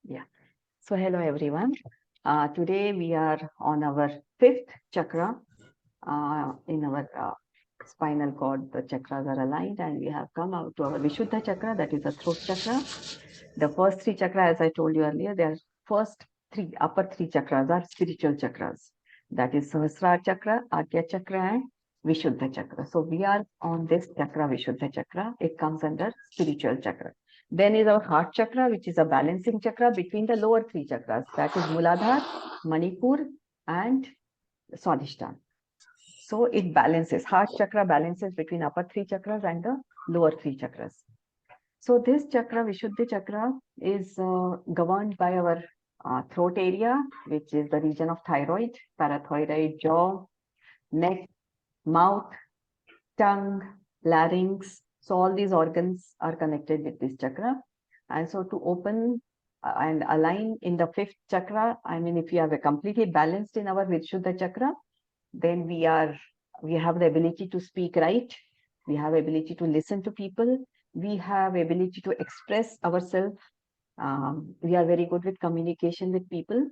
Yeah. So hello everyone. Today we are on our fifth chakra in our spinal cord. The chakras are aligned, and we have come out to our Vishuddha chakra, that is the throat chakra. The first three chakra, as I told you earlier, they are first three upper three chakras are spiritual chakras. That is Sahasrara chakra, Arya chakra, and Vishuddha chakra. So we are on this chakra, Vishuddha chakra. It comes under spiritual chakra. Then is our heart chakra, which is a balancing chakra between the lower three chakras. That is Muladhara, Manipur, and Swadhisthana. So it balances. Heart chakra balances between upper three chakras and the lower three chakras. So this chakra, Vishuddha chakra, is governed by our throat area, which is the region of thyroid, parathyroid, jaw, neck, mouth, tongue, larynx. So all these organs are connected with this chakra. And so to open and align in the fifth chakra, I mean, if you have a completely balanced in our Vishuddha chakra, then we have the ability to speak right. We have ability to listen to people. We have ability to express ourselves. We are very good with communication with people,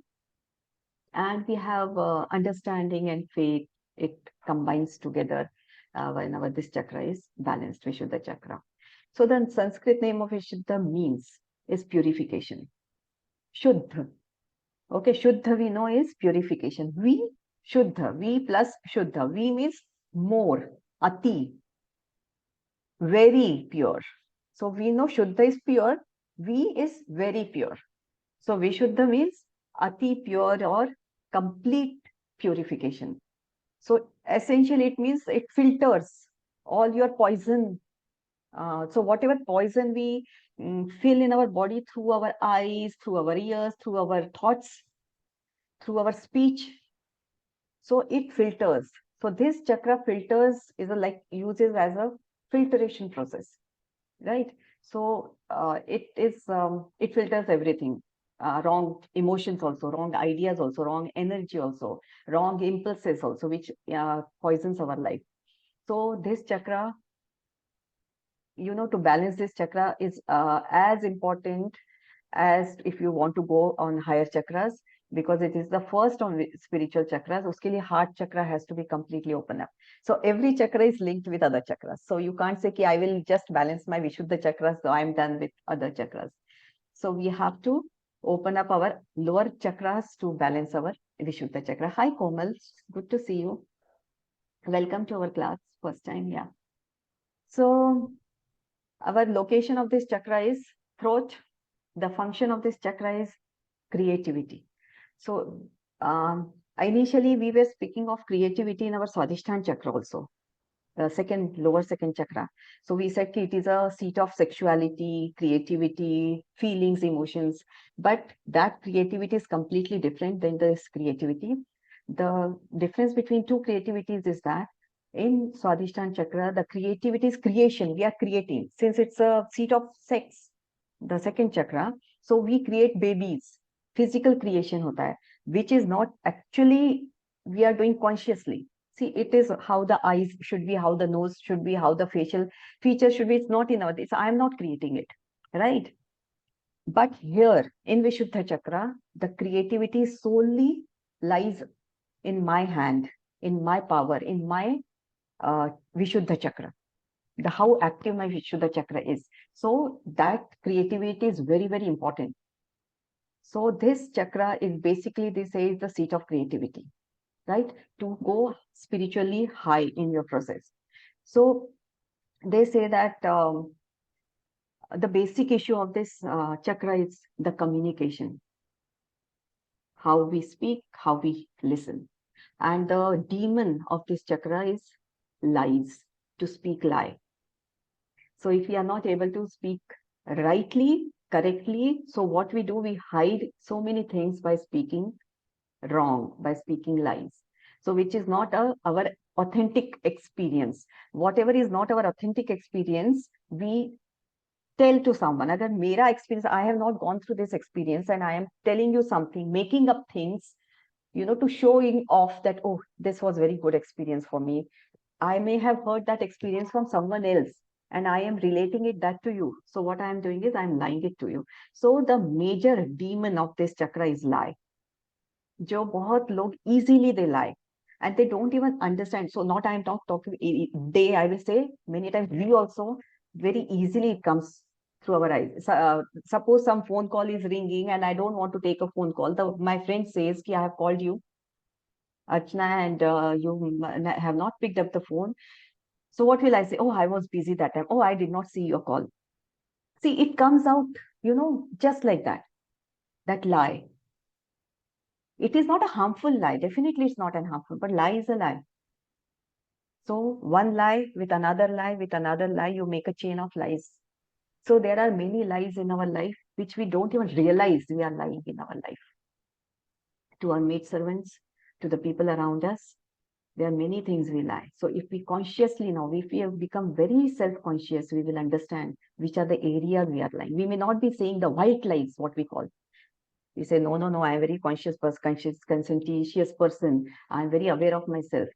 and we have understanding and faith. It combines together whenever this chakra is balanced, Vishuddha chakra. So the Sanskrit name of Vishuddha means is purification. Shuddha. Okay, Shuddha we know is purification. Shuddha, we plus Shuddha. We means more, ati, very pure. So we know Shuddha is pure, we is very pure. So Vishuddha means ati pure or complete purification. So essentially it means it filters all your poison. So whatever poison we feel in our body through our eyes, through our ears, through our thoughts, through our speech, so it filters. So this chakra filters is like uses as a filtration process, right? So it filters everything, wrong emotions also, wrong ideas also, wrong energy also, wrong impulses also, which poisons our life. So this chakra, to balance this chakra is as important as if you want to go on higher chakras, because it is the first on spiritual chakras. Uske liye heart chakra has to be completely open up. So every chakra is linked with other chakras. So you can't say, I will just balance my Vishuddha chakras, so I'm done with other chakras. So we have to open up our lower chakras to balance our Vishuddha chakra. Hi Komal, good to see you. Welcome to our class, first time, yeah. So our location of this chakra is throat. The function of this chakra is creativity. So initially we were speaking of creativity in our Swadhisthana chakra also, the lower second chakra. So we said it is a seat of sexuality, creativity, feelings, emotions, but that creativity is completely different than this creativity. The difference between two creativities is that in Swadhisthana chakra, the creativity is creation. We are creating. Since it's a seat of sex, the second chakra, so we create babies. Physical creation hota hai, which is not actually we are doing consciously. See, it is how the eyes should be, how the nose should be, how the facial features should be. It's not in our, I am not creating it, right? But here in Vishuddha chakra, the creativity solely lies in my hand, in my power, in my Vishuddha chakra, the how active my Vishuddha chakra is. So that creativity is very, very important. So this chakra is basically, they say, is the seat of creativity, right? To go spiritually high in your process. So they say that the basic issue of this chakra is the communication, how we speak, how we listen. And the demon of this chakra is lies, to speak lie. So if we are not able to speak rightly, correctly, so what we do, we hide so many things by speaking wrong, by speaking lies. So which is not our authentic experience. Whatever is not our authentic experience, we tell to someone. Agar mera experience, I have not gone through this experience and I am telling you something, making up things, to showing off that, oh, this was very good experience for me. I may have heard that experience from someone else. and I am relating it that to you. So what I am doing is I am lying it to you. So the major demon of this chakra is lie. जो बहुत लोग easily they lie and they don't even understand. So not I am not talking they, I will say many times we also very easily it comes through our eyes. Suppose some phone call is ringing and I don't want to take a phone call. My friend says ki I have called you, Archana, and you have not picked up the phone. So what will I say? Oh, I was busy that time. Oh, I did not see your call. See, it comes out, just like that. That lie. It is not a harmful lie. Definitely it's not a harmful, but lie is a lie. So one lie with another lie with another lie, you make a chain of lies. So there are many lies in our life which we don't even realize we are lying in our life. To our maid servants, to the people around us, there are many things we lie. So if we consciously know, if we have become very self-conscious, we will understand which are the areas we are lying. We may not be saying the white lies, what we call. We say, no, I am a very conscious conscientious person. I am very aware of myself.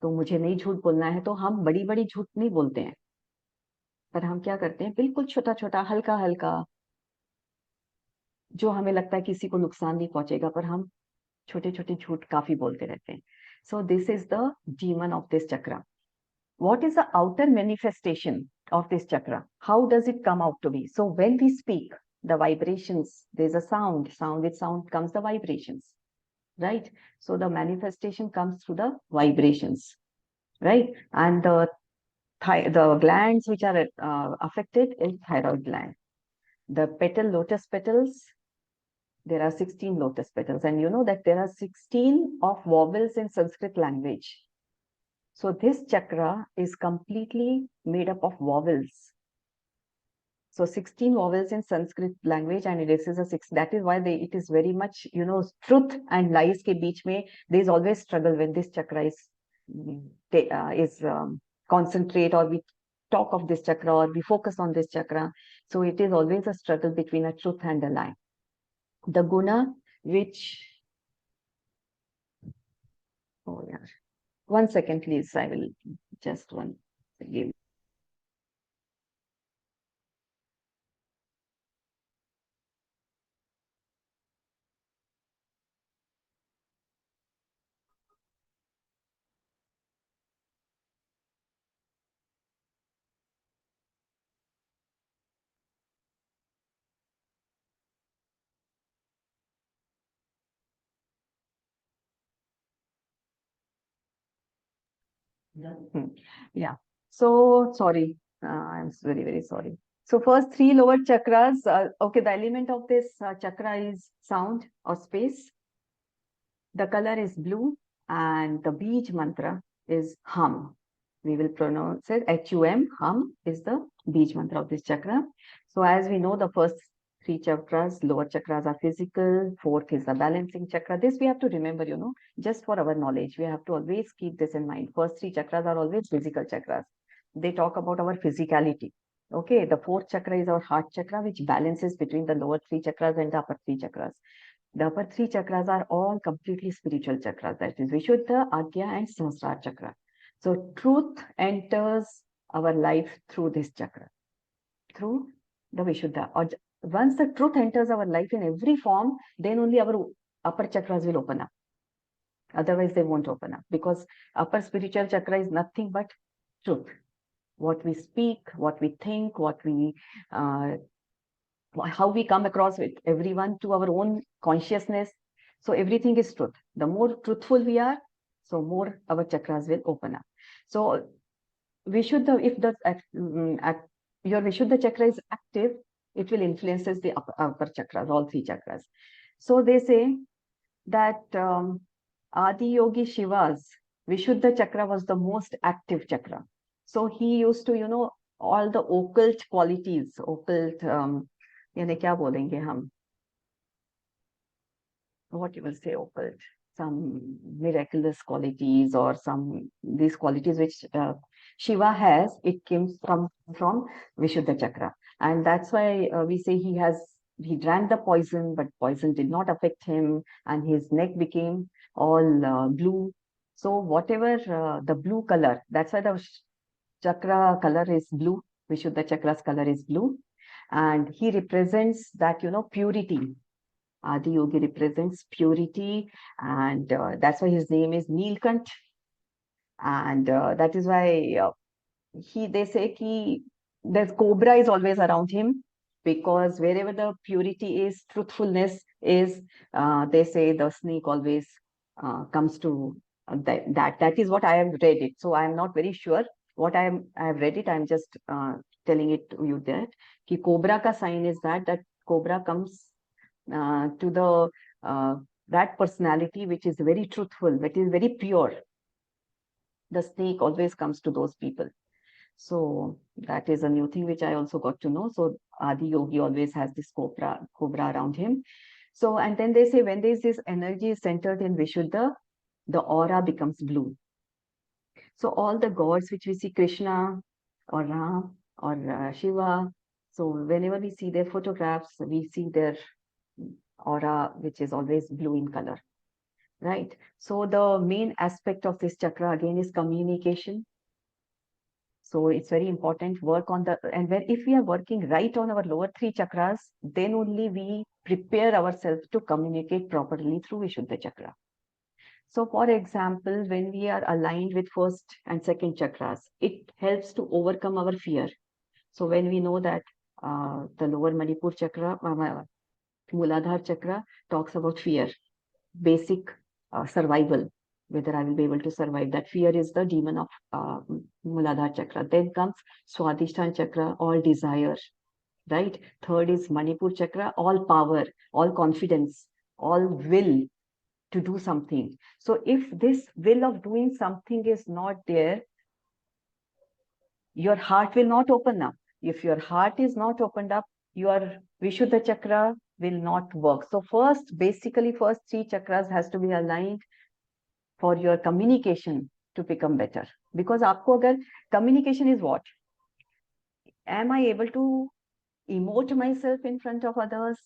तो मुझे नहीं झूठ बोलना है, तो हम बड़ी बड़ी झूठ नहीं बोलते हैं, पर हम क्या करते हैं, बिल्कुल छोटा छोटा हल्का हल्का, जो हमें लगता है किसी को नुकसान नहीं पहुंचेगा, पर हम छोटे छोटे झूठ काफी बोलते रहते हैं. So this is the demon of this chakra. What is the outer manifestation of this chakra? How does it come out to be? So when we speak, the vibrations, there's a sound. With sound comes the vibrations, right? So the manifestation comes through the vibrations, right? And the glands which are affected is thyroid gland. The lotus petals, there are 16 lotus petals, and you know that there are 16 of vowels in Sanskrit language. So this chakra is completely made up of vowels. So 16 vowels in Sanskrit language, and this is a six. That is why it is very much, truth and lies ke beech mein, there is always struggle when this chakra is concentrate, or we talk of this chakra, or we focus on this chakra. So it is always a struggle between a truth and a lie. The guna, which, oh yeah, 1 second please, I will just give. Yeah. So sorry. I'm very, very sorry. So first 3 lower chakras. Okay, the element of this chakra is sound or space. The color is blue, and the Bij mantra is hum. We will pronounce it H-U-M. Hum is the Bij mantra of this chakra. So as we know, the first 3 chakras, lower chakras are physical, 4th is the balancing chakra. This we have to remember, just for our knowledge. We have to always keep this in mind. First 3 chakras are always physical chakras. They talk about our physicality. Okay, the 4th chakra is our heart chakra, which balances between the lower 3 chakras and the upper 3 chakras. The upper 3 chakras are all completely spiritual chakras. That is Vishuddha, Agya, and Sahasrara chakra. So truth enters our life through this chakra, through the Vishuddha. Or once the truth enters our life in every form, then only our upper chakras will open up. Otherwise, they won't open up, because upper spiritual chakra is nothing but truth. What we speak, what we think, how we come across with everyone, to our own consciousness. So everything is truth. The more truthful we are, so more our chakras will open up. So Vishuddha, if your Vishuddha chakra is active, it will influences the upper chakras, all 3 chakras. So they say that Adi Yogi Shiva's Vishuddha chakra was the most active chakra. So he used to, all the occult qualities, यानी क्या बोलेंगे हम, what you will say occult, some miraculous qualities, or some these qualities which Shiva has, it came from Vishuddha chakra. And that's why we say he drank the poison, but poison did not affect him, and his neck became all blue. So whatever the blue color, that's why the chakra color is blue, Vishuddha chakra's color is blue, and he represents that, purity. Adi Yogi represents purity, and that's why his name is Neelkant. And that is why they say ki the cobra is always around him, because wherever the purity is, truthfulness is, they say the snake always comes to that is what I have read it. So I am not very sure what I have read it. I am just telling it to you that ki cobra ka sign is that cobra comes to the that personality which is very truthful, which is very pure. The snake always comes to those people. So that is a new thing which I also got to know. So Adi Yogi always has this cobra around him. So, and then they say when there is this energy centered in Vishuddha, the aura becomes blue. So all the gods which we see, Krishna or Ram or Shiva, so whenever we see their photographs, we see their aura which is always blue in color, right? So the main aspect of this chakra again is communication. So it's very important work on and if we are working right on our lower three chakras, then only we prepare ourselves to communicate properly through Vishuddha chakra. So for example, when we are aligned with first and second chakras, it helps to overcome our fear. So when we know that the lower Manipur chakra, Muladhara chakra talks about fear, basic survival, whether I will be able to survive. That fear is the demon of Muladhara chakra. Then comes Swadhisthana chakra, all desire, right? Third is Manipur chakra, all power, all confidence, all will to do something. So if this will of doing something is not there, your heart will not open up. If your heart is not opened up, your Vishuddha chakra will not work. So basically first three chakras has to be aligned for your communication to become better. Because aapko agar communication is what? Am I able to emote myself in front of others?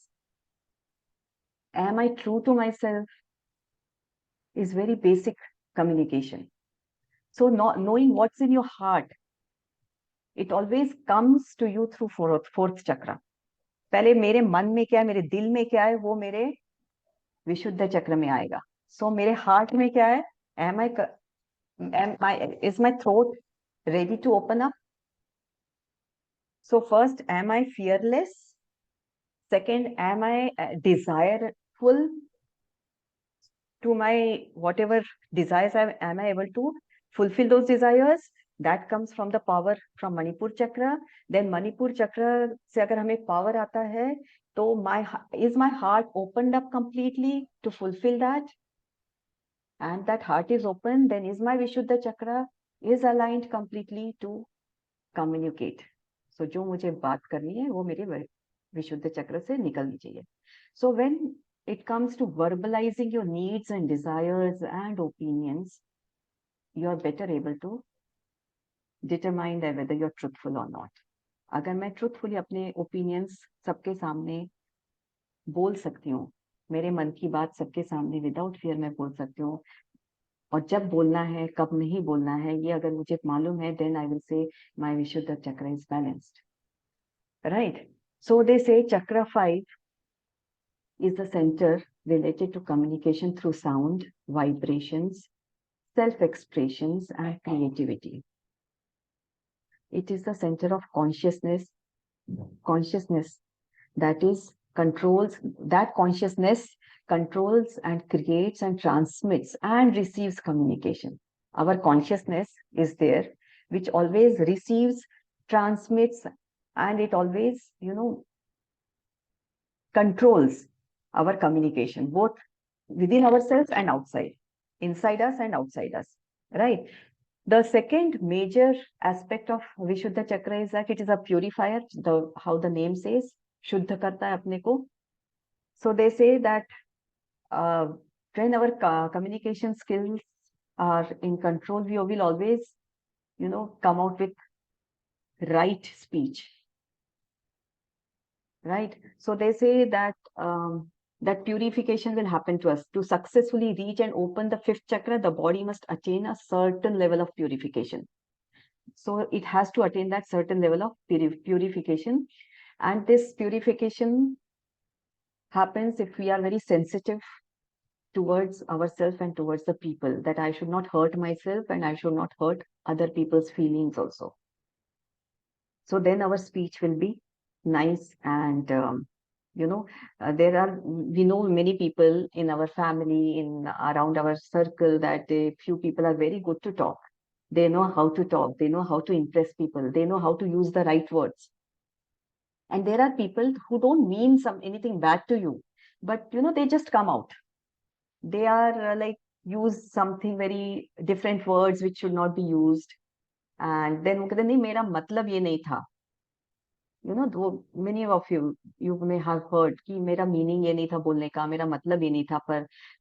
Am I true to myself? Is very basic communication. So not knowing what's in your heart, it always comes to you through fourth chakra. पहले मेरे मन में क्या है, मेरे दिल में क्या है, वो मेरे विशुद्ध चक्र में आएगा. So मेरे हार्ट में क्या है? Is my throat ready to open up? So first, am I fearless? Second, am I desireful to my whatever desires am I able to fulfill those desires? That comes from the power from Manipur chakra. Then Manipur chakra से अगर हमें power आता है, तो is my heart opened up completely to fulfill that? And that heart is open, then is my Vishuddha chakra is aligned completely to communicate. So जो मुझे बात करनी है वो मेरे विशुद्ध चक्र से निकलनी चाहिए. So when it comes to verbalizing your needs and desires and opinions, you are better able to determine that whether you're truthful or not. अगर मैं truthfully अपने opinions सबके सामने बोल सकती हूँ, मेरे मन की बात सबके सामने without fear मैं बोल सकती हूँ, और जब बोलना है कब नहीं बोलना है ये अगर मुझे मालूम है, then I will say my Vishuddha chakra is balanced, right? So they say chakra 5 is the center related to communication through sound, vibrations, self-expressions, and creativity. It is the center of consciousness that is controls, that consciousness controls and creates and transmits and receives communication. Our consciousness is there, which always receives, transmits, and it always, controls our communication, both within ourselves and outside, inside us and outside us, right? The second major aspect of Vishuddha chakra is that it is a purifier, how the name says, Shuddha karta hai apne ko. So they say that when our communication skills are in control, we will always, come out with right speech, right? So they say that that purification will happen to us. To successfully reach and open the fifth chakra, the body must attain a certain level of purification. So it has to attain that certain level of purification. And this purification happens if we are very sensitive towards ourselves and towards the people, that I should not hurt myself and I should not hurt other people's feelings also. So then our speech will be nice. And we know many people in our family, in around our circle, that a few people are very good to talk. They know how to talk, they know how to impress people, they know how to use the right words. And there are people who don't mean anything bad to you, but they just come out. They are like use something very different words which should not be used. And then वो कहते नहीं मेरा मतलब ये नहीं था. Though many of you may have heard कि मेरा मीनिंग ये नहीं था बोलने का, मेरा मतलब ये नहीं था,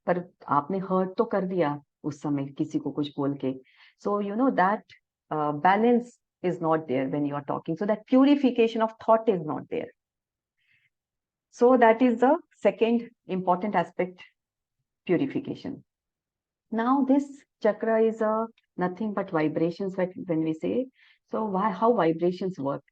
पर आपने हर्ट तो कर दिया उस समय किसी को कुछ बोल के. So that balance is not there when you are talking. So that purification of thought is not there. So that is the second important aspect, purification. Now this chakra is nothing but vibrations when we say. So how vibrations work?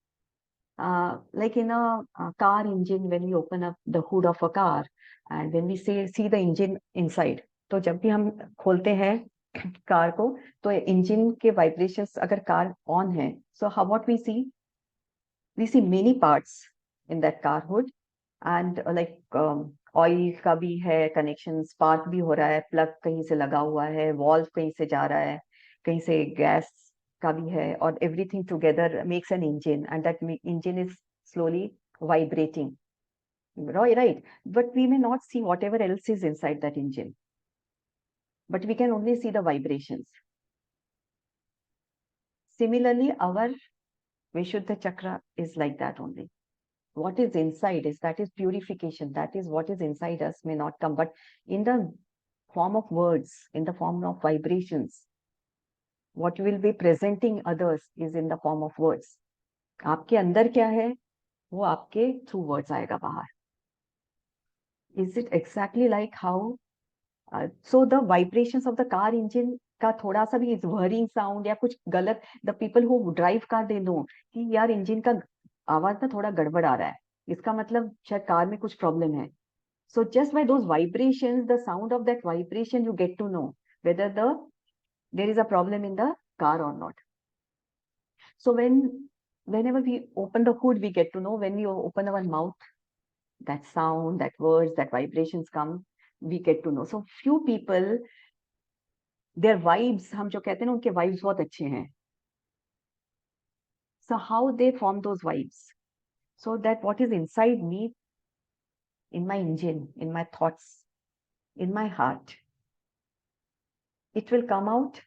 Like in a car engine, when we open up the hood of a car and when we see the engine inside, तो जब भी हम खोलते हैं car को, तो engine के vibrations अगर कार ऑन है, so what we see many parts in that car hood. And like oil का भी है कनेक्शन, स्पार्क भी हो रहा है, प्लग कहीं से लगा हुआ है, वॉल्व कहीं से जा रहा है, कहीं से गैस का भी है, और everything together makes an engine, and that engine is slowly vibrating. Right? But we may not see whatever else is inside that engine, but we can only see the vibrations. Similarly, our Vishuddha chakra is like that only. What is inside that is purification. That is what is inside us may not come, but in the form of words, in the form of vibrations, what you will be presenting others is in the form of words. आपके अंदर क्या है वो आपके through words आएगा बाहर. Is it exactly like how so the vibrations of the car engine का थोड़ा सा भी whirring sound या कुछ गलत, the people who drive car they know कि यार इंजन का आवाज ना थोड़ा गड़बड़ आ रहा है, इसका मतलब शायद कार में कुछ प्रॉब्लम है. So just by those vibrations, the sound of that vibration, you get to know whether there is a problem in the car or not. So whenever we open the hood, we get to know. When we open our mouth, that sound, that words, that vibrations come, we get to know. So few people, their vibes, हम जो कहते हैं ना, उनके vibes बहुत अच्छे हैं. So how they form those vibes? So that what is inside me, in my engine, in my thoughts, in my heart, it will come out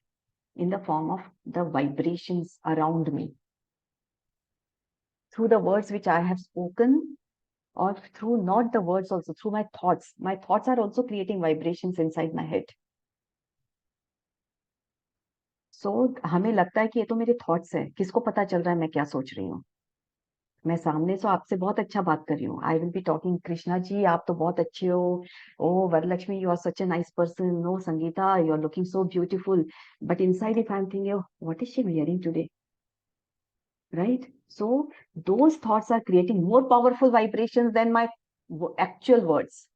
in the form of the vibrations around me. Through the words which I have spoken, or through not the words also, through my thoughts. My thoughts are also creating vibrations inside my head. So हमें लगता है कि ये तो मेरे thoughts है, किसको पता चल रहा है मैं क्या सोच रही हूँ. मैं सामने से आपसे बहुत अच्छा बात कर रही हूँ. I will be talking, Krishna ji आप तो बहुत अच्छे हो, oh Varalakshmi you are such a nice person, no Sangeeta you are looking so beautiful, but inside if I am thinking what is she wearing today. Right? So those thoughts are creating more powerful vibrations than my actual words.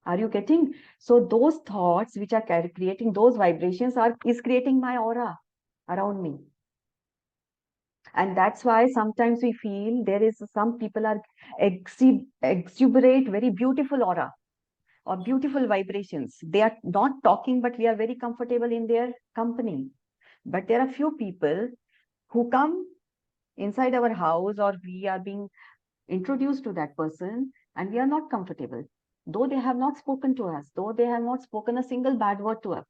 Are you getting? So those thoughts which are creating those vibrations is creating my aura around me. And that's why sometimes we feel there is some people are exuberate very beautiful aura or beautiful vibrations. They are not talking, but we are very comfortable in their company. But there are few people who come inside our house, or we are being introduced to that person and we are not comfortable, though they have not spoken to us, though they have not spoken a single bad word to us.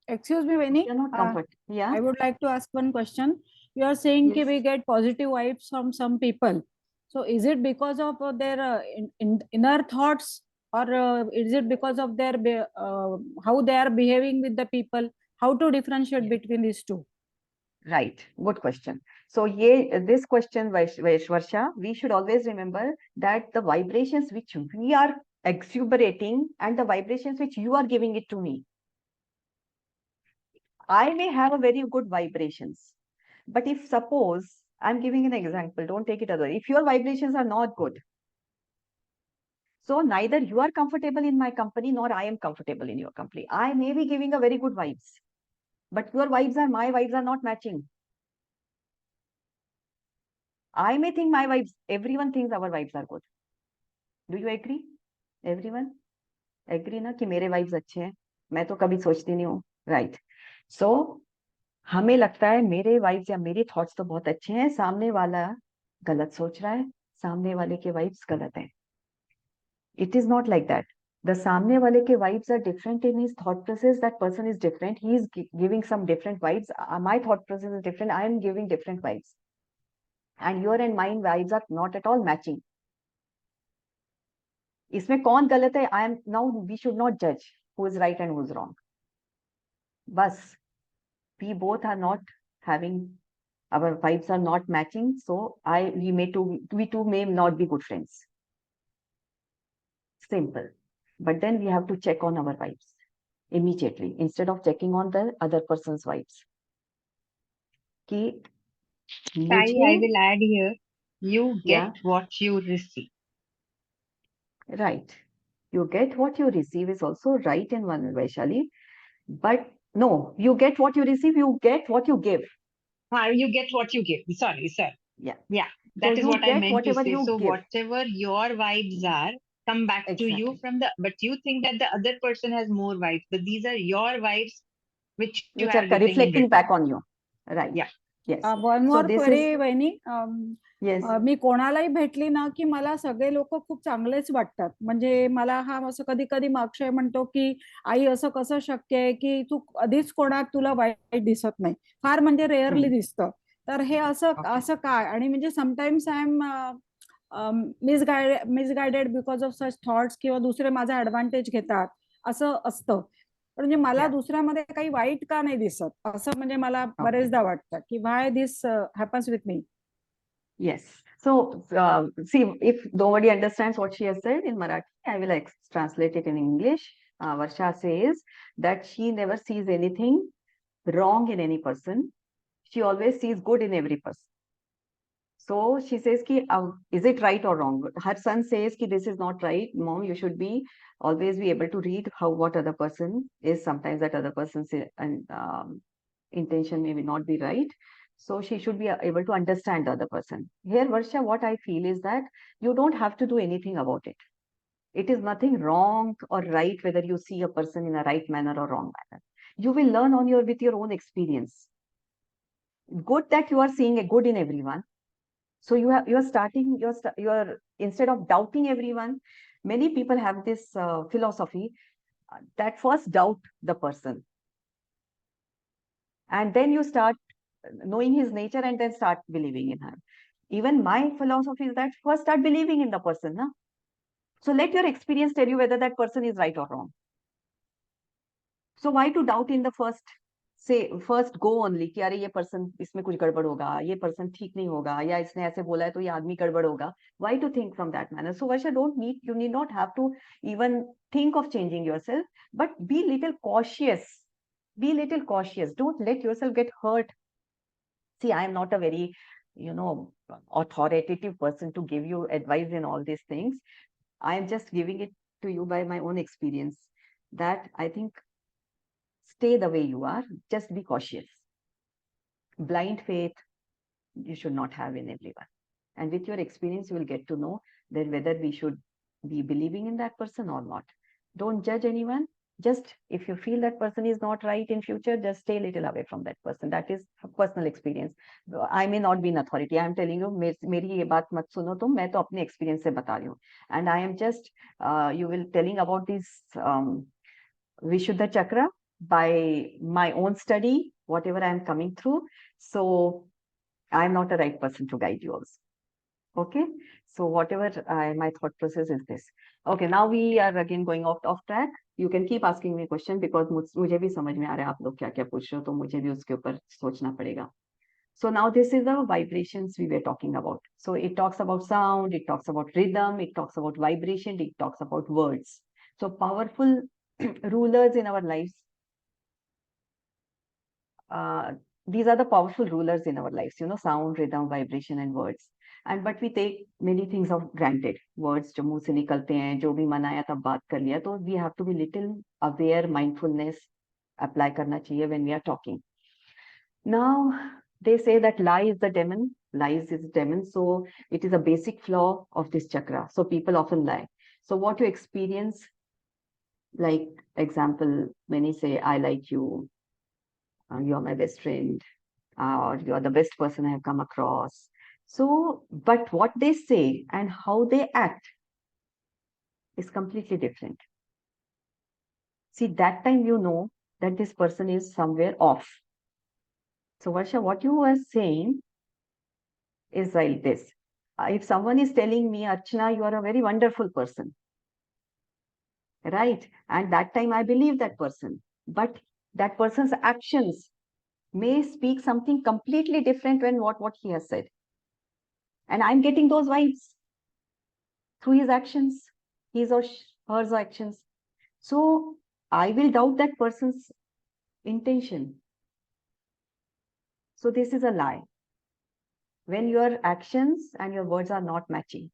Excuse me, Vinny. We are not comfortable. Yeah. I would like to ask one question. You are saying Yes. we get positive vibes from some people. So is it because of their inner thoughts, or is it because of their how they are behaving with the people? How to differentiate between these two? Right. Good question. So this question, Vaishwarsha, we should always remember that the vibrations which we are exuberating and the vibrations which you are giving it to me, I may have a very good vibrations, but if suppose I'm giving an example, don't take it other way. If your vibrations are not good, so neither you are comfortable in my company nor I am comfortable in your company. I may be giving a very good vibes, but my vibes are not matching. I may think my vibes, everyone thinks our vibes are good. Do you agree? Everyone agree ना कि मेरे vibes अच्छे हैं? मैं तो कभी सोचती नहीं हूँ, right? So हमें लगता है मेरे वाइब्स या मेरे थॉट्स तो बहुत अच्छे हैं, सामने वाला गलत सोच रहा है, सामने वाले के वाइब्स गलत हैं. It is not like that. The सामने वाले के vibes are different in his thought process. That person is different. He is giving some different vibes. My thought process is different. I am giving different vibes. And your and mine vibes are not at all matching. इसमें कौन गलत है? I am now. We should not judge who is right and who is wrong. बस we both are not having, our vibes are not matching. So we two may not be good friends. Simple. But then we have to check on our vibes immediately instead of checking on the other person's vibes. कि Sai, I will add here, you get Yeah. what you receive. Right. You get what you receive is also right in one way, Vaishali. But no, you get what you receive, you get what you give. You get what you give. Sorry, sir. Yeah. Yeah, So that is you what I get meant to whatever say. you So give. whatever your vibes are, come back to you Exactly. from the, but you think that the other person has more vibes, but these are your vibes which you Which are are getting in reflecting return. back on you. Right. Yeah. Yes. One So more this query is, वहिनी. yes. मी कोणालाही भेटली ना की मला सगळे लोक खूप चांगलेच वाटतात. म्हणजे मला हा असं कधी कधी अक्षय म्हणतो की आई असं कसं शक्य आहे की तू कधीच कोणात तुला वाईट दिसत नाही, फार म्हणजे रेअरली दिसतं. तर हे असं Okay. असं काय? आणि म्हणजे sometimes I am misguided because of such thoughts, किंवा दुसरे माझा ऍडव्हान्टेज घेतात असं असतं. म्हणजे मला Yeah. दुसऱ्यामध्ये काही वाईट का नाही दिसत असं म्हणजे मला Okay. बरेचदा वाटतं की why this happens with me. Yes. So, see, if nobody understands what she has said in Marathi, I will translate it in English. Varsha says that she never sees anything wrong in any person. She always sees good in every person. So she says, ki, is it right or wrong? Her son says, ki, this is not right. Mom, you should be always be able to read what other person is. Sometimes that other person's intention may not be right. So she should be able to understand the other person. Here, Varsha, what I feel is that you don't have to do anything about it. It is nothing wrong or right whether you see a person in a right manner or wrong manner. You will learn with your own experience. Good that you are seeing a good in everyone. So you are starting, you're instead of doubting everyone, many people have this philosophy that first doubt the person, and then you start knowing his nature and then start believing in him. Even my philosophy is that first start believing in the person. Na? So let your experience tell you whether that person is right or wrong. So why to doubt in the first go only कि अरे ये person इसमें कुछ गड़बड़ होगा, ये person ठीक नहीं होगा, या इसने ऐसे बोला है तो ये आदमी गड़बड़ होगा. Why to think from that manner? So Varsha, you need not have to even think of changing yourself, but be little cautious. Be little cautious. Don't let yourself get hurt. See, I am not a very, authoritative person to give you advice in all these things. I am just giving it to you by my own experience that I think stay the way you are, just be cautious. Blind faith you should not have in everyone. And with your experience, you will get to know then whether we should be believing in that person or not. Don't judge anyone. Just if you feel that person is not right in future, just stay a little away from that person. That is a personal experience. I may not be an authority. I am telling you, मेरी ये बात मत सुनो तुम, मैं तो अपने experience से बता रही हूँ. And I am just, you will telling about this Vishuddha Chakra by my own study, whatever I am coming through. So I am not the right person to guide you also. Okay. So whatever my thought process is this. Okay. Now we are again going off track. You can keep asking me question because मुझे भी समझ में आ रहा है आप लोग क्या क्या पूछ रहे हो तो मुझे भी उसके ऊपर सोचना पड़ेगा. So now this is the vibrations we were talking about. So it talks about sound, it talks about rhythm, it talks about vibration, it talks about words. So powerful rulers in our lives these are the powerful rulers in our lives, sound, rhythm, vibration and words. But we take many things of granted. Words जो मुंह से निकलते हैं, जो भी मन आया तब बात कर लिया. तो we have to be little aware, mindfulness apply करना चाहिए when we are talking. Now they say that lie is the demon. Lies is demon. So it is a basic flaw of this chakra. So people often lie. So what you experience, like example, many say, I like you, you're my best friend, or you're the best person I have come across. So, but what they say and how they act is completely different. See, that time you know that this person is somewhere off. So, Varsha, what you were saying is like this. If someone is telling me, Archana, you are a very wonderful person, right? And that time I believe that person, but that person's actions may speak something completely different than what he has said. And I'm getting those vibes through his actions, his or her actions. So I will doubt that person's intention. So this is a lie. When your actions and your words are not matching,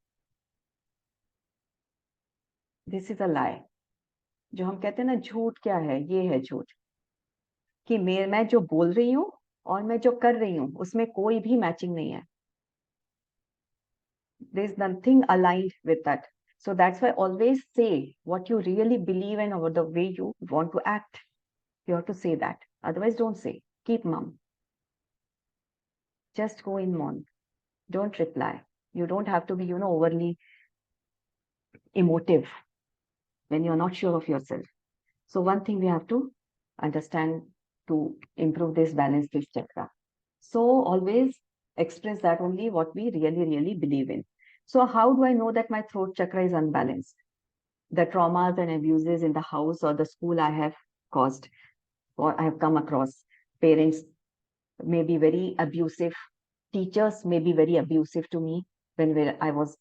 this is a lie. जो हम कहते हैं ना झूठ क्या है, ये है झूठ कि मैं जो बोल रही हूँ और मैं जो कर रही हूँ उसमें कोई भी मैचिंग नहीं है. There is nothing aligned with that. So that's why always say what you really believe and over the way you want to act. You have to say that. Otherwise, don't say. Keep mum. Just go in mom. Don't reply. You don't have to be, overly emotive when you're not sure of yourself. So one thing we have to understand to improve this balance, this chakra. So always express that only what we really, really believe in. So how do I know that my throat chakra is unbalanced? The traumas and abuses in the house or the school I have caused or I have come across. Parents may be very abusive. Teachers may be very abusive to me when I was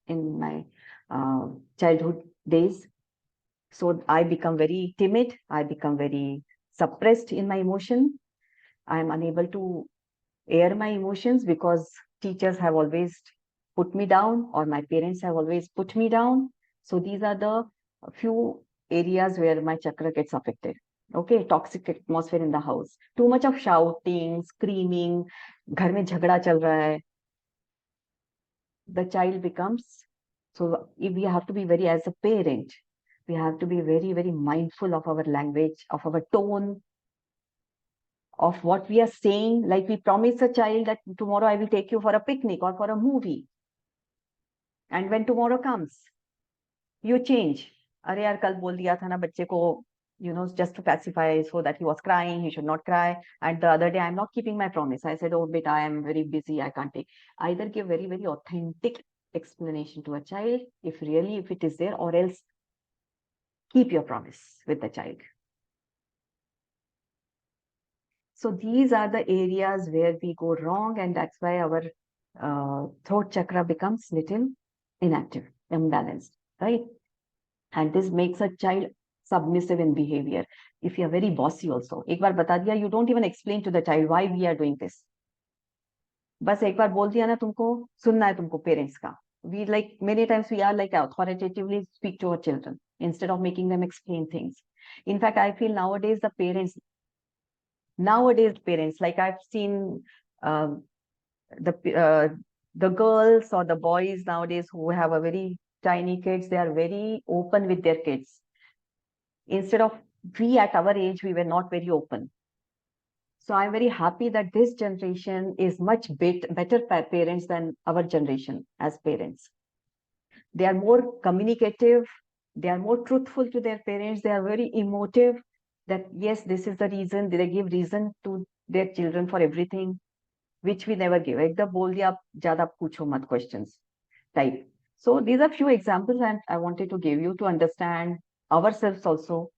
in my childhood days. So I become very timid. I become very suppressed in my emotion. I am unable to air my emotions because teachers have always put me down or my parents have always put me down. So these are the few areas where my chakra gets affected. Okay, toxic atmosphere in the house. Too much of shouting, screaming, घर में झगड़ा चल रहा है. The child becomes, so if we have to be very, as a parent, we have to be very, very mindful of our language, of our tone, of what we are saying. Like we promise a child that tomorrow I will take you for a picnic or for a movie. And when tomorrow comes, you change. अरे यार कल बोल दिया था ना बच्चे को, just to pacify so that he was crying, he should not cry. And the other day, I'm not keeping my promise. I said, oh, beta, I am very busy. I can't take. Either give very, very authentic explanation to a child, if it is there, or else keep your promise with the child. So these are the areas where we go wrong, and that's why our throat chakra becomes little inactive, imbalanced, right? And this makes a child submissive in behavior. If you are very bossy also, एक बार बता दिया, you don't even explain to the child why we are doing this. बस एक बार बोल दिया ना तुमको सुनना है तुमको parents का. We like many times we are like authoritatively speak to our children instead of making them explain things. In fact, I feel nowadays like I've seen the girls or the boys nowadays who have a very tiny kids, they are very open with their kids. Instead of we at our age, we were not very open. So I'm very happy that this generation is much better parents than our generation as parents. They are more communicative. They are more truthful to their parents. They are very emotive that yes, this is the reason. They give reason to their children for everything, which we never give. Ekdam bol diya, zyada pucho mat questions type. So these are few examples and I wanted to give you to understand ourselves also,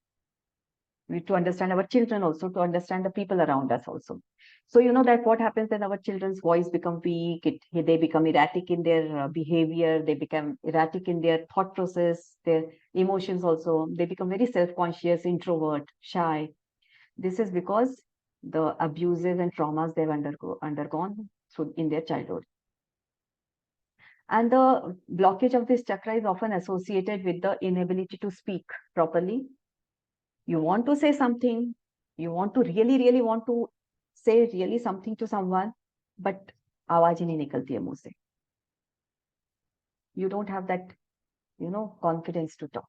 to understand our children also, to understand the people around us also. So that what happens when our children's voice become weak, they become erratic in their behavior, they become erratic in their thought process, their emotions also, they become very self-conscious, introvert, shy. This is because the abuses and traumas they've undergone in their childhood. And the blockage of this chakra is often associated with the inability to speak properly. You want to say something, you want to really want to say really something to someone, but आवाज ही नहीं निकलती है मुंह से. You don't have that, confidence to talk.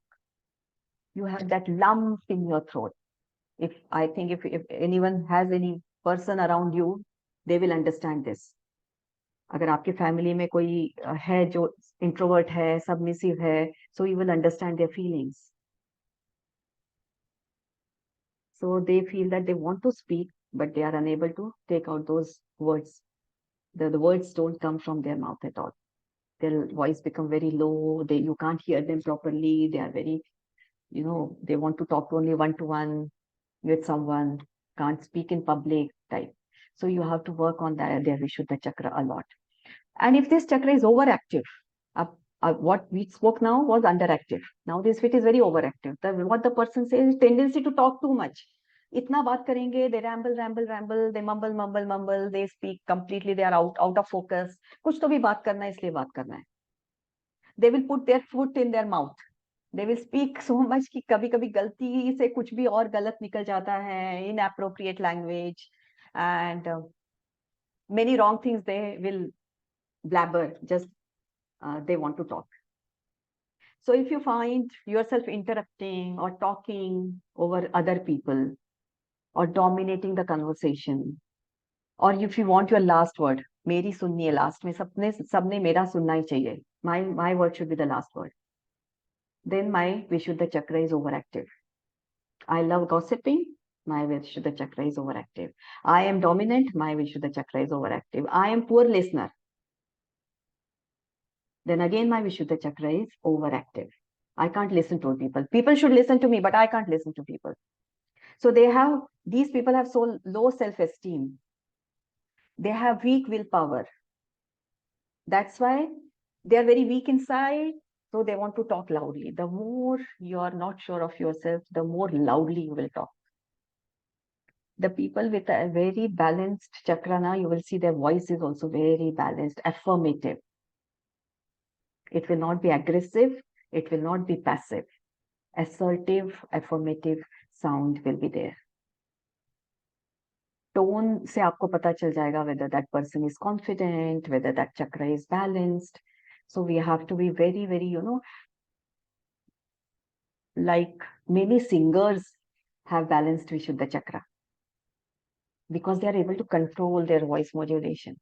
You have that lump in your throat. I think if anyone has any person around you, they will understand this. अगर आपके family में कोई है जो इंट्रोवर्ट है, सबमिसिव है, so you will understand their feelings. So they feel that they want to speak, but they are unable to take out those words. The words don't come from their mouth at all. Their voice become very low. You can't hear them properly. They are very, they want to talk only one-to-one with someone, can't speak in public type. So you have to work on their Vishuddha chakra a lot. And if this chakra is overactive, what we spoke now was underactive. Now this fit is very overactive. What the person says is tendency to talk too much. इतना बात करेंगे, they ramble, they mumble, they speak completely, they are out of focus. कुछ तो भी बात करना है, इसलिए बात करना है. They will put their foot in their mouth. They will speak so much कि कभी-कभी गलती से कुछ भी और गलत निकल जाता है, inappropriate language, and many wrong things they will blabber, just they want to talk. So if you find yourself interrupting or talking over other people or dominating the conversation, or if you want your last word, मेरी सुननी है last में, सबने मेरा सुनना ही चाहिए, my word should be the last word, then my Vishuddha chakra is overactive. I love gossiping, my Vishuddha chakra is overactive. I am dominant, my Vishuddha chakra is overactive. I am poor listener, then again my Vishuddha chakra is overactive. I can't listen to people. People should listen to me, but I can't listen to people. So these people have so low self-esteem. They have weak willpower. That's why they are very weak inside. So they want to talk loudly. The more you are not sure of yourself, the more loudly you will talk. The people with a very balanced chakra, you will see their voice is also very balanced, affirmative. It will not be aggressive. It will not be passive. Assertive, affirmative sound will be there. Tone से आपको पता चल जाएगा whether that person is confident, whether that chakra is balanced. So we have to be very, very, like many singers have balanced Vishuddha chakra because they are able to control their voice modulation.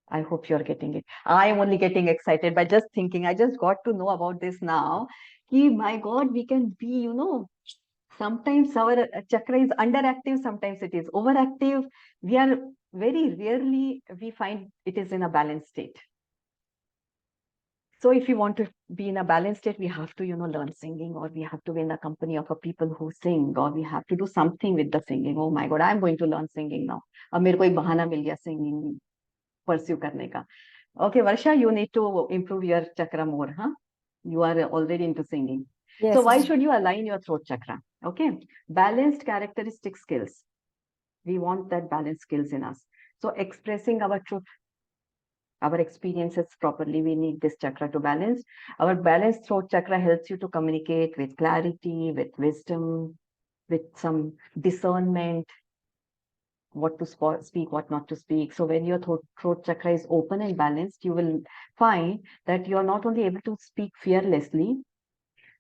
I hope you're getting it. I am only getting excited by just thinking. I just got to know about this now. My God, we can be, sometimes our chakra is underactive, sometimes it is overactive. We are very rarely, we find it is in a balanced state. So if you want to be in a balanced state, we have to, learn singing, or we have to be in the company of a people who sing, or we have to do something with the singing. Oh my God, I'm going to learn singing now. अब मेरे को एक बहाना मिल गया singing pursue करने का. Okay, Varsha, you need to improve your chakra more, huh? You are already into singing. Yes. So why should you align your throat chakra? Okay, balanced characteristic skills. We want that balanced skills in us. So expressing our truth, our experiences properly, we need this chakra to balance. Our balanced throat chakra helps you to communicate with clarity, with wisdom, with some discernment, what to speak, what not to speak. So when your throat chakra is open and balanced, you will find that you are not only able to speak fearlessly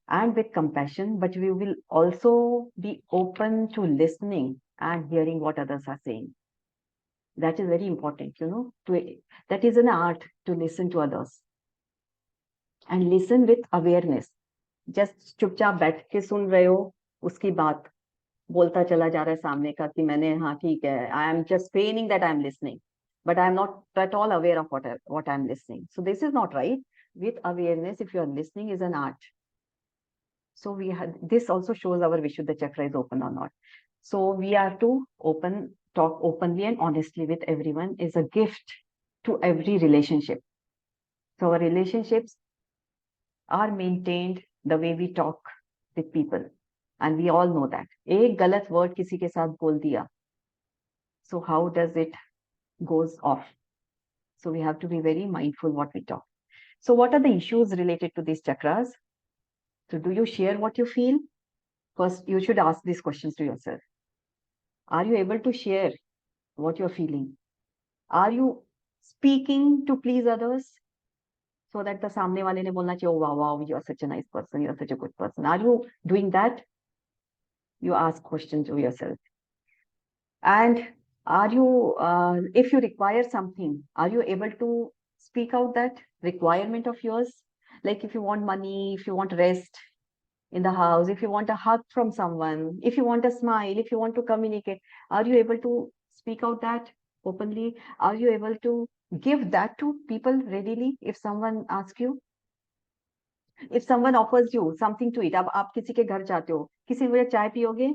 and with compassion, but you will also be open to listening and hearing what others are saying. That is very important, that is an art, to listen to others and listen with awareness. Just चुपचाप बैठ के सुन रहे हो उसकी बात, बोलता चला जा रहा है सामने का कि मैंने हाँ ठीक है, I am just feigning that I am listening, but I am not at all aware of what I am listening. So this is not right. With awareness, if you are listening, is an art. So this also shows our Vishuddha chakra is open or not. So we are to talk openly and honestly with everyone is a gift to every relationship. So our relationships are maintained the way we talk with people. and we all know that. एक गलत word किसी के साथ बोल दिया, so how does it goes off? So we have to be very mindful what we talk. So what are the issues related to these chakras? So do you share what you feel? First, you should ask these questions to yourself. Are you able to share what you're feeling? Are you speaking to please others? So that the सामने वाले ने बोलना चाहिए, oh wow, wow, you are such a nice person, you are such a good person. Are you doing that? You ask questions to yourself. And are you, if you require something, are you able to speak out that requirement of yours? Like if you want money, if you want rest in the house, if you want a hug from someone, if you want a smile, if you want to communicate, are you able to speak out that openly? Are you able to give that to people readily if someone asks you? If someone offers you something to eat, अब आप किसी के घर जाते हो, किसी बोले चाय पियोगे?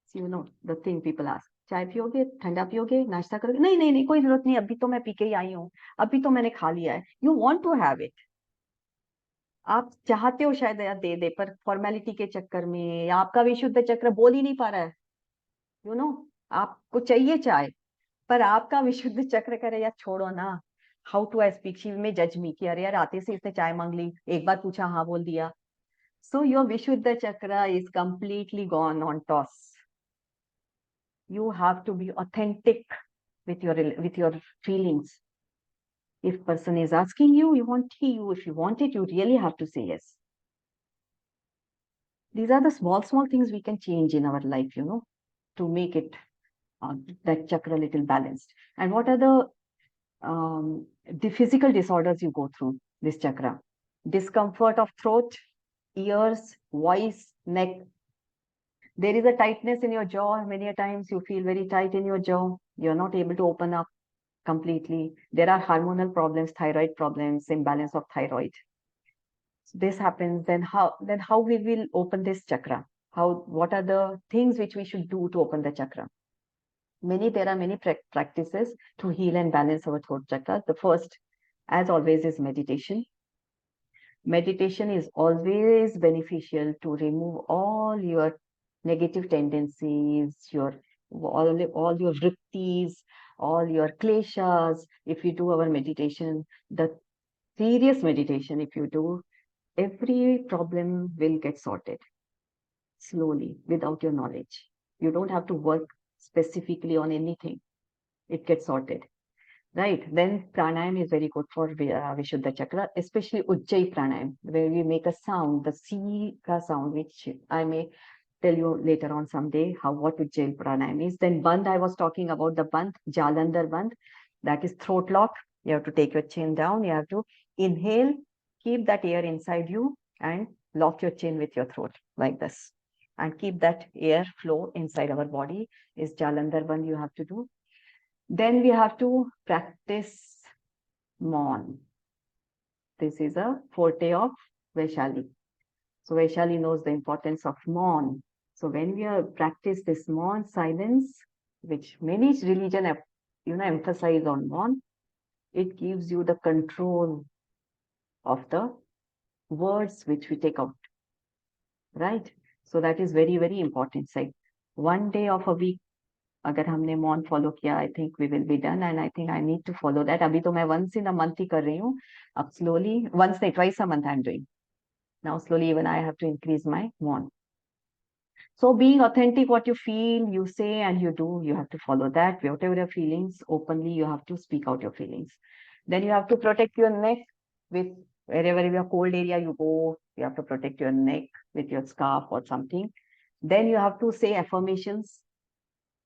So you know the thing people ask, चाय पियोगे, ठंडा पियोगे, नाश्ता करोगे? नहीं नहीं नहीं, कोई जरूरत नहीं, अभी तो मैं पी के ही आई हूँ, अभी तो मैंने खा लिया है. You want to have it. आप चाहते हो शायद यार दे दे, पर फॉर्मेलिटी के चक्कर में, या आपका विशुद्ध चक्र बोल ही नहीं पा रहा है, यू नो, आपको चाहिए चाय, पर आपका विशुद्ध चक्र करे यार छोड़ो ना, how to I speak, she may जज मी कि अरे यार आते से इसने चाय मांग ली, एक बार पूछा हाँ बोल दिया. सो योर विशुद्ध चक्र is completely gone on toss. You have to be authentic with your feelings. If person is asking you, you want you. If you want it, you really have to say yes. These are the small things we can change in our life, you know, to make it that chakra little balanced. And what are the physical disorders you go through this chakra? Discomfort of throat, ears, voice, neck. There is a tightness in your jaw. Many a times you feel very tight in your jaw. You're not able to open up completely. There are hormonal problems, thyroid problems, imbalance of thyroid. So this happens, then how we will open this chakra? What are the things which we should do to open the chakra? There are many practices to heal and balance our throat chakra. The first, as always, is meditation. Meditation is always beneficial to remove all your negative tendencies, all your vrittis, all your kleshas. If you do our meditation, the serious meditation, if you do, every problem will get sorted slowly without your knowledge. You don't have to work specifically on anything. It gets sorted. Right. Then pranayam is very good for Vishuddha chakra, especially Ujjayi pranayam, where we make a sound, the C ka sound, which I may tell you later on someday what Ujjayi pranayam is. Then Bandh, I was talking about the Bandh, Jalandhar Bandh, that is throat lock. You have to take your chin down. You have to inhale, keep that air inside you and lock your chin with your throat like this. And keep that air flow inside our body is Jalandhar Bandh you have to do. Then we have to practice Maun. This is a forte of Vaishali. So Vaishali knows the importance of Maun. So when we practice this Maun silence, which many religion emphasize on Maun, it gives you the control of the words which we take out. Right? So that is very, very important. It's like 1 day of a week. अगर हमने मौन follow किया, I think we will be done, and I think I need to follow that. अभी तो मैं once in a month ही कर रही हूँ, अब स्लोली, वंस नहीं, twice a month I am doing now. Slowly even I have to increase my मौन. So being authentic, what you feel, you say and you do, you have to follow that. Whatever your feelings, openly you have to speak out your feelings. Then you have to protect your neck with, wherever your cold area you go, you have to protect your neck with your scarf or something. Then you have to say affirmations,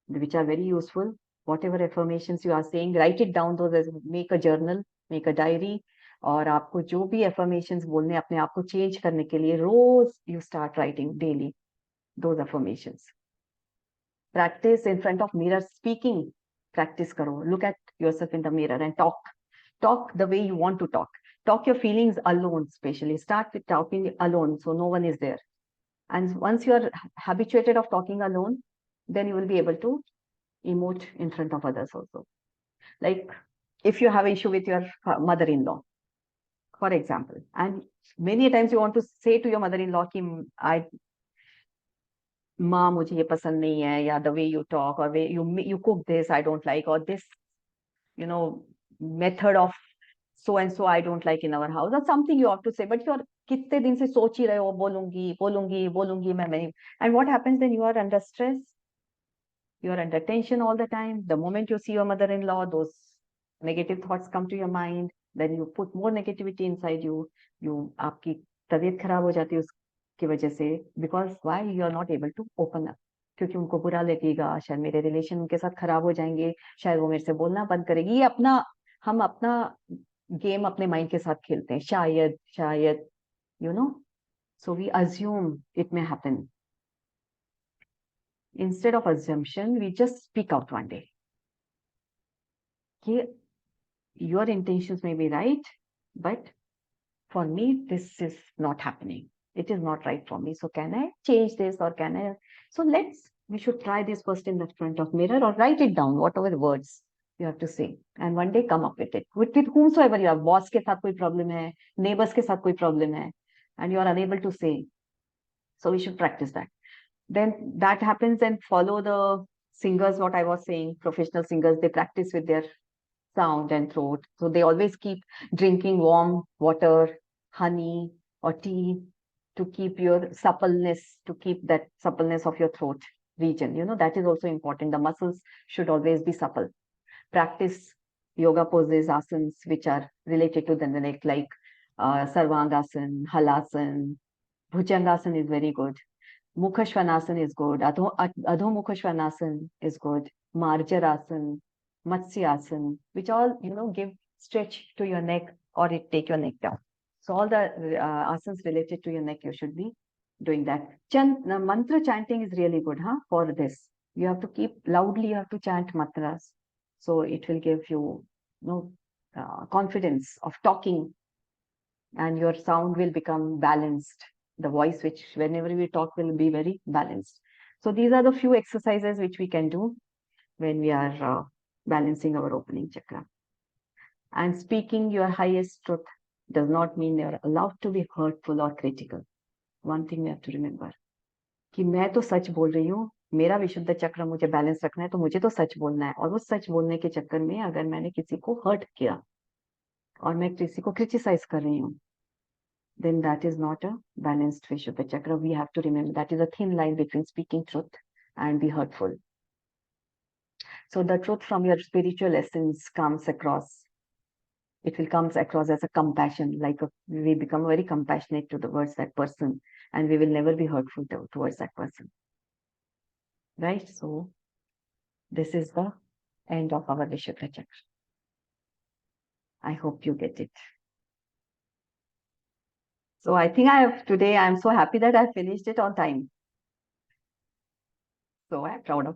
which are very useful. Whatever affirmations you are saying, write it down. Those, make a journal, make a diary. और आपको जो भी affirmations बोलने, अपने आप को change करने के लिए, रोज you start writing daily those affirmations. Practice in front of mirror speaking. Practice karo. Look at yourself in the mirror and talk. Talk the way you want to talk. Talk your feelings alone, especially. Start with talking alone, so no one is there. And once you are habituated of talking alone, then you will be able to emote in front of others also. Like if you have an issue with your mother-in-law, for example, and many times you want to say to your mother-in-law, माँ मुझे ये पसंद नहीं है, या the way you talk, or way you cook this I don't like, or this method of so and so I don't like in our house, or something you have to say, but you are कितने दिन से सोच ही रहे हो, बोलूंगी बोलूंगी बोलूंगी मैं, and what happens then? You are under stress, you are under tension all the time. The moment you see your mother-in-law, those negative thoughts come to your mind, then you put more negativity inside you. आपकी तबीयत खराब हो जाती है उसकी वजह से, because why? You are not able to open up, क्योंकि उनको बुरा लगेगा, शायद मेरे रिलेशन उनके साथ खराब हो जाएंगे, शायद वो मेरे से बोलना बंद करेगी। ये हम अपना गेम अपने माइंड के साथ खेलते हैं, शायद शायद so we assume it may happen. Instead of assumption, we just speak out one day. Your intentions may be right, but for me, this is not happening. It is not right for me. So can I change this, or can I? So we should try this first in the front of mirror, or write it down, whatever the words you have to say. And one day come up with it. With whomsoever you have, boss के साथ कोई problem है, neighbors के साथ कोई problem है, and you are unable to say. So we should practice that. Then that happens, and follow the singers, what I was saying, professional singers, they practice with their sound and throat. So they always keep drinking warm water, honey, or tea to keep your suppleness, to keep that suppleness of your throat region. That is also important. The muscles should always be supple. Practice yoga poses, asanas, which are related to the neck, like Sarvangasana, Halasana, Bhujangasana is very good. Mukhashvanasana is good. Adho Mukhashvanasana is good. Marjarasana, Matsyasana, which all give stretch to your neck, or it take your neck down. So all the asanas related to your neck, you should be doing that. Mantra chanting is really good, for this. You have to keep loudly. You have to chant mantras, so it will give you, confidence of talking, and your sound will become balanced. The voice, which whenever we talk, will be very balanced. So these are the few exercises which we can do when we are balancing our opening chakra. And speaking your highest truth does not mean you're allowed to be hurtful or critical. One thing we have to remember, कि मैं तो सच बोल रही हूँ, मेरा विशुद्ध चक्र मुझे बैलेंस रखना है, तो मुझे तो सच बोलना है। और वो सच बोलने के चक्कर में अगर मैंने किसी को हर्ट किया और मैं किसी को क्रिटिसाइज कर रही हूँ, then that is not a balanced Vishuddha chakra. We have to remember that is a thin line between speaking truth and be hurtful. So the truth from your spiritual essence comes across. It will come across as a compassion, like we become very compassionate towards that person, and we will never be hurtful towards that person. Right? So this is the end of our Vishuddha chakra. I hope you get it. So I think today I'm so happy that I finished it on time. So I'm proud of